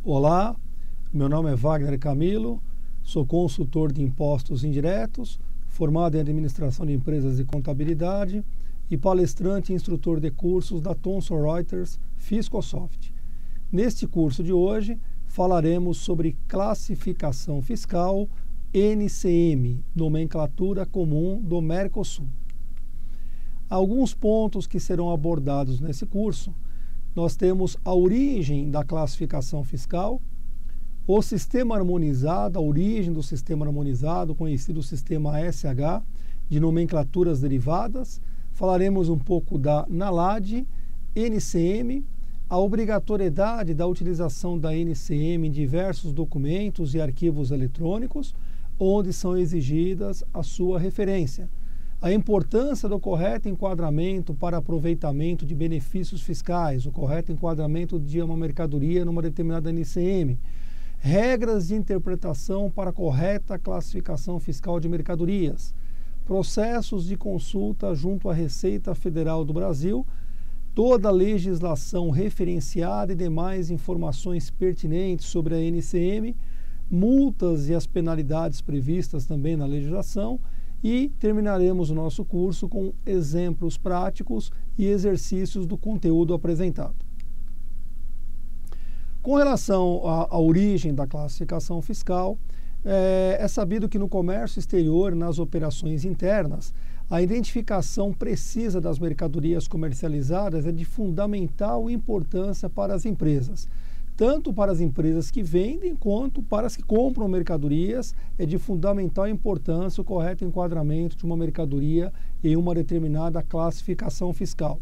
Olá, meu nome é Wagner Camilo, sou consultor de impostos indiretos, formado em administração de empresas e contabilidade e palestrante e instrutor de cursos da Thomson Reuters Fiscosoft. Neste curso de hoje falaremos sobre classificação fiscal NCM, nomenclatura comum do Mercosul. Alguns pontos que serão abordados nesse curso: nós temos a origem da classificação fiscal, o sistema harmonizado, a origem do sistema harmonizado, conhecido sistema SH, de nomenclaturas derivadas. Falaremos um pouco da NALAD, NCM, a obrigatoriedade da utilização da NCM em diversos documentos e arquivos eletrônicos, onde são exigidas a sua referência. A importância do correto enquadramento para aproveitamento de benefícios fiscais, o correto enquadramento de uma mercadoria numa determinada NCM, regras de interpretação para a correta classificação fiscal de mercadorias, processos de consulta junto à Receita Federal do Brasil, toda a legislação referenciada e demais informações pertinentes sobre a NCM, multas e as penalidades previstas também na legislação. E terminaremos o nosso curso com exemplos práticos e exercícios do conteúdo apresentado. Com relação à origem da classificação fiscal, é sabido que no comércio exterior, nas operações internas, a identificação precisa das mercadorias comercializadas é de fundamental importância para as empresas. Tanto para as empresas que vendem, quanto para as que compram mercadorias, é de fundamental importância o correto enquadramento de uma mercadoria em uma determinada classificação fiscal.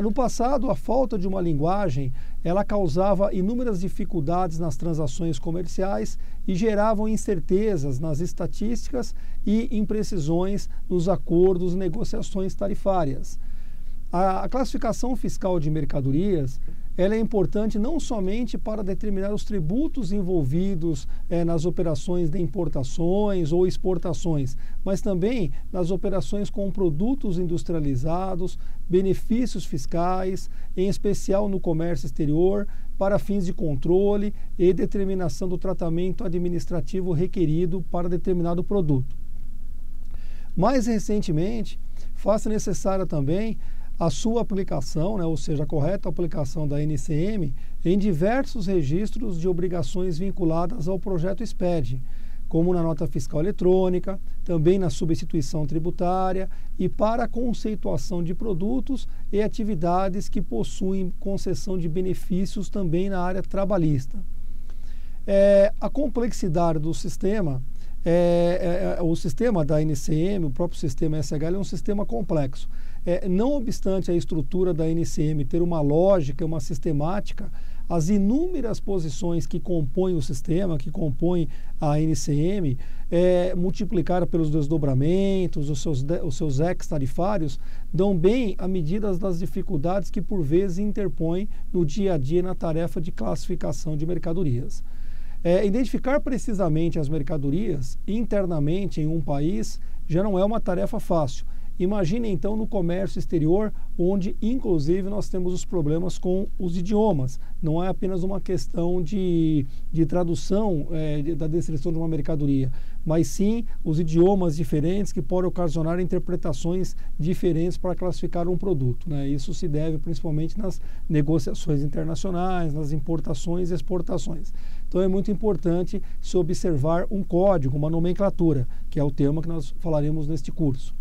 No passado, a falta de uma linguagem, ela causava inúmeras dificuldades nas transações comerciais e geravam incertezas nas estatísticas e imprecisões nos acordos e negociações tarifárias. A classificação fiscal de mercadorias ela é importante não somente para determinar os tributos envolvidos nas operações de importações ou exportações, mas também nas operações com produtos industrializados, benefícios fiscais, em especial no comércio exterior, para fins de controle e determinação do tratamento administrativo requerido para determinado produto. Mais recentemente, faz-se necessária também a sua aplicação, ou seja, a correta aplicação da NCM em diversos registros de obrigações vinculadas ao projeto SPED, como na nota fiscal eletrônica, também na substituição tributária e para a conceituação de produtos e atividades que possuem concessão de benefícios também na área trabalhista. A complexidade do sistema, o sistema da NCM, o próprio sistema SH, é um sistema complexo. Não obstante a estrutura da NCM ter uma lógica, uma sistemática, as inúmeras posições que compõem o sistema, que compõem a NCM, multiplicadas pelos desdobramentos, os seus ex-tarifários, dão bem a medida das dificuldades que por vezes interpõem no dia a dia na tarefa de classificação de mercadorias. Identificar precisamente as mercadorias internamente em um país já não é uma tarefa fácil. Imagine então no comércio exterior, onde inclusive nós temos os problemas com os idiomas. Não é apenas uma questão de tradução da descrição de uma mercadoria, mas sim os idiomas diferentes que podem ocasionar interpretações diferentes para classificar um produto. Isso se deve principalmente nas negociações internacionais, nas importações e exportações. Então é muito importante se observar um código, uma nomenclatura, que é o tema que nós falaremos neste curso.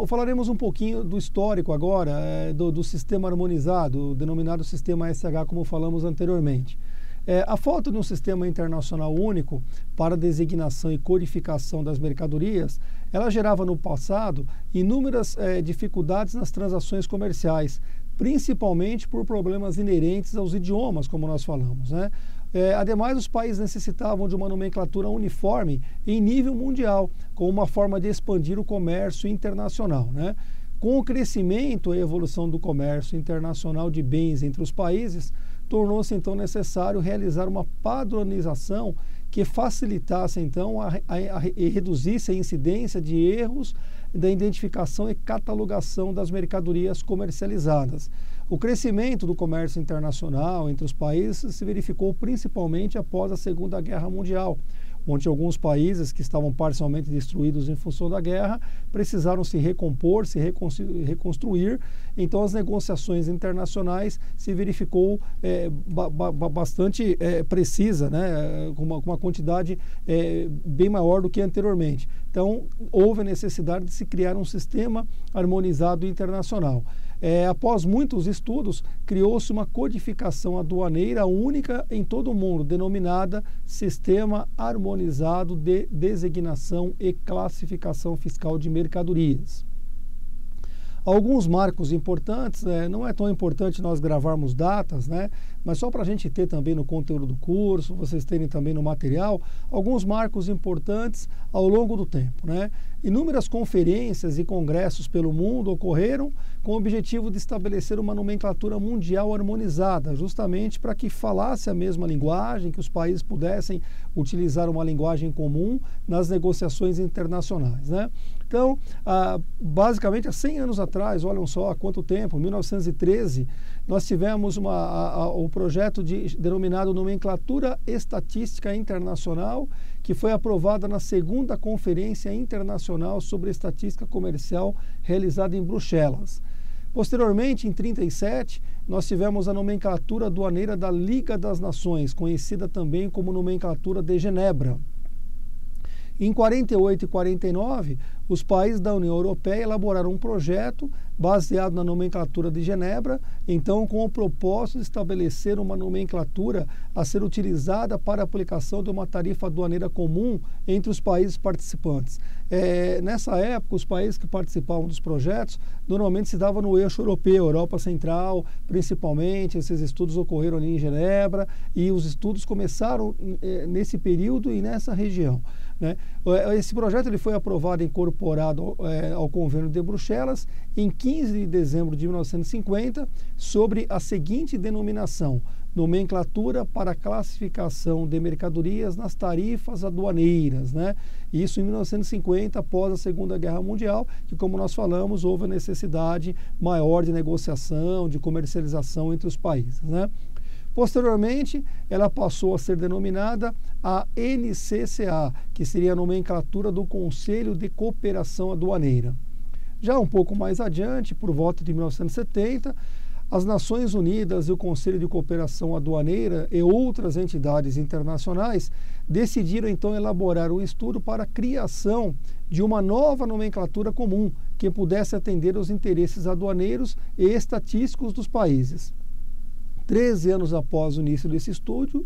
Falaremos um pouquinho do histórico agora, do sistema harmonizado, denominado sistema SH, como falamos anteriormente. A falta de um sistema internacional único para designação e codificação das mercadorias, ela gerava no passado inúmeras dificuldades nas transações comerciais, principalmente por problemas inerentes aos idiomas, como nós falamos, Ademais, os países necessitavam de uma nomenclatura uniforme em nível mundial, como uma forma de expandir o comércio internacional. Com o crescimento e evolução do comércio internacional de bens entre os países, tornou-se então necessário realizar uma padronização que facilitasse então e reduzisse a incidência de erros da identificação e catalogação das mercadorias comercializadas. O crescimento do comércio internacional entre os países se verificou principalmente após a Segunda Guerra Mundial, onde alguns países que estavam parcialmente destruídos em função da guerra precisaram se recompor, se reconstruir. Então, as negociações internacionais se verificou bastante precisa, né, com uma quantidade bem maior do que anteriormente. Então, houve a necessidade de se criar um sistema harmonizado internacional. Após muitos estudos, criou-se uma codificação aduaneira única em todo o mundo, denominada Sistema Harmonizado de Designação e Classificação Fiscal de Mercadorias. Alguns marcos importantes, não é tão importante nós gravarmos datas, né, mas só para a gente ter também no conteúdo do curso, vocês terem também no material, alguns marcos importantes ao longo do tempo, né? Inúmeras conferências e congressos pelo mundo ocorreram com o objetivo de estabelecer uma nomenclatura mundial harmonizada, justamente para que falasse a mesma linguagem, que os países pudessem utilizar uma linguagem comum nas negociações internacionais, né? Então, basicamente há 100 anos atrás, olham só há quanto tempo, 1913, nós tivemos o projeto denominado Nomenclatura Estatística Internacional, que foi aprovada na segunda Conferência Internacional sobre Estatística Comercial realizada em Bruxelas. Posteriormente, em 1937, nós tivemos a nomenclatura aduaneira da Liga das Nações, conhecida também como nomenclatura de Genebra. Em 48 e 49, os países da União Europeia elaboraram um projeto baseado na nomenclatura de Genebra, então com o propósito de estabelecer uma nomenclatura a ser utilizada para a aplicação de uma tarifa aduaneira comum entre os países participantes. Nessa época, os países que participavam dos projetos normalmente se davam no eixo europeu, Europa Central, principalmente. Esses estudos ocorreram ali em Genebra e os estudos começaram nesse período e nessa região, né? Esse projeto ele foi aprovado e incorporado ao Convênio de Bruxelas em 15 de dezembro de 1950, sobre a seguinte denominação: Nomenclatura para Classificação de Mercadorias nas Tarifas Aduaneiras, né? Isso em 1950, após a Segunda Guerra Mundial, que, como nós falamos, houve a necessidade maior de negociação, de comercialização entre os países, né? Posteriormente, ela passou a ser denominada a NCCA, que seria a nomenclatura do Conselho de Cooperação Aduaneira. Já um pouco mais adiante, por volta de 1970, as Nações Unidas e o Conselho de Cooperação Aduaneira e outras entidades internacionais decidiram então elaborar um estudo para a criação de uma nova nomenclatura comum que pudesse atender aos interesses aduaneiros e estatísticos dos países. 13 anos após o início desse estudo,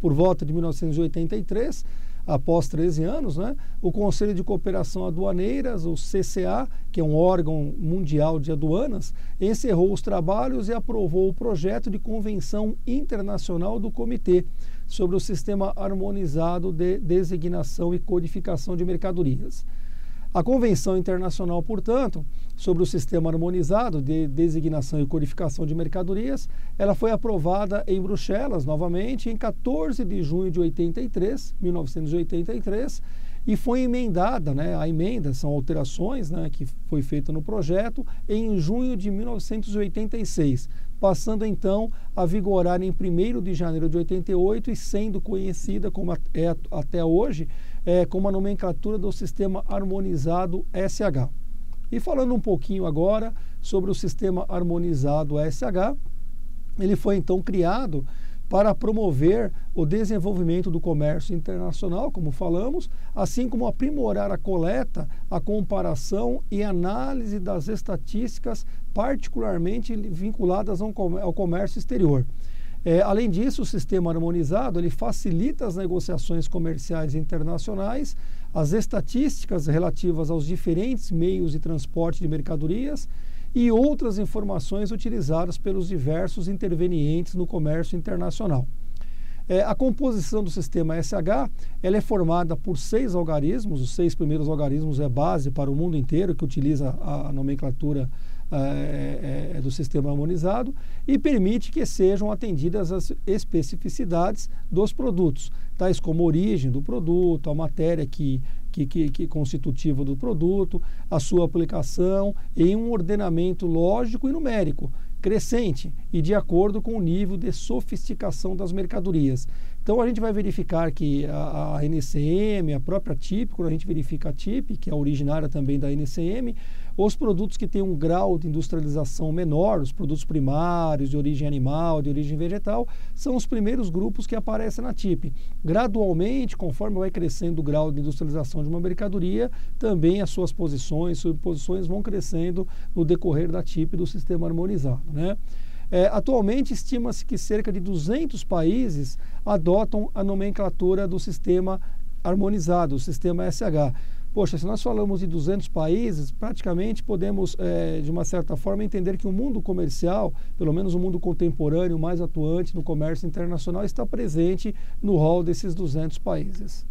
por volta de 1983, após 13 anos, né, o Conselho de Cooperação Aduaneiras, o CCA, que é um órgão mundial de aduanas, encerrou os trabalhos e aprovou o projeto de Convenção Internacional do Comitê sobre o Sistema Harmonizado de Designação e Codificação de Mercadorias. A Convenção Internacional, portanto, sobre o Sistema Harmonizado de Designação e Codificação de Mercadorias, ela foi aprovada em Bruxelas, novamente, em 14 de junho de 1983, e foi emendada, né, a emenda, são alterações, né, que foi feita no projeto, em junho de 1986, passando então a vigorar em 1º de janeiro de 88 e sendo conhecida como é até hoje como a nomenclatura do Sistema Harmonizado SH. E falando um pouquinho agora sobre o Sistema Harmonizado SH, ele foi então criado para promover o desenvolvimento do comércio internacional, como falamos, assim como aprimorar a coleta, a comparação e análise das estatísticas particularmente vinculadas ao comércio exterior. Além disso, o sistema harmonizado ele facilita as negociações comerciais internacionais, as estatísticas relativas aos diferentes meios de transporte de mercadorias e outras informações utilizadas pelos diversos intervenientes no comércio internacional. A composição do sistema SH ela é formada por 6 algarismos, os 6 primeiros algarismos é base para o mundo inteiro que utiliza a nomenclatura do sistema harmonizado e permite que sejam atendidas as especificidades dos produtos, tais como a origem do produto, a matéria que constitutivo do produto, a sua aplicação em um ordenamento lógico e numérico crescente e de acordo com o nível de sofisticação das mercadorias. Então a gente vai verificar que a NCM, a própria TIP, quando a gente verifica a TIP, que é originária também da NCM, os produtos que têm um grau de industrialização menor, os produtos primários, de origem animal, de origem vegetal, são os primeiros grupos que aparecem na TIP. Gradualmente, conforme vai crescendo o grau de industrialização de uma mercadoria, também as suas posições, subposições vão crescendo no decorrer da TIP do sistema harmonizado, né? Atualmente, estima-se que cerca de 200 países adotam a nomenclatura do sistema harmonizado, o sistema SH. Poxa, se nós falamos de 200 países, praticamente podemos, de uma certa forma, entender que o mundo comercial, pelo menos o mundo contemporâneo mais atuante no comércio internacional, está presente no rol desses 200 países.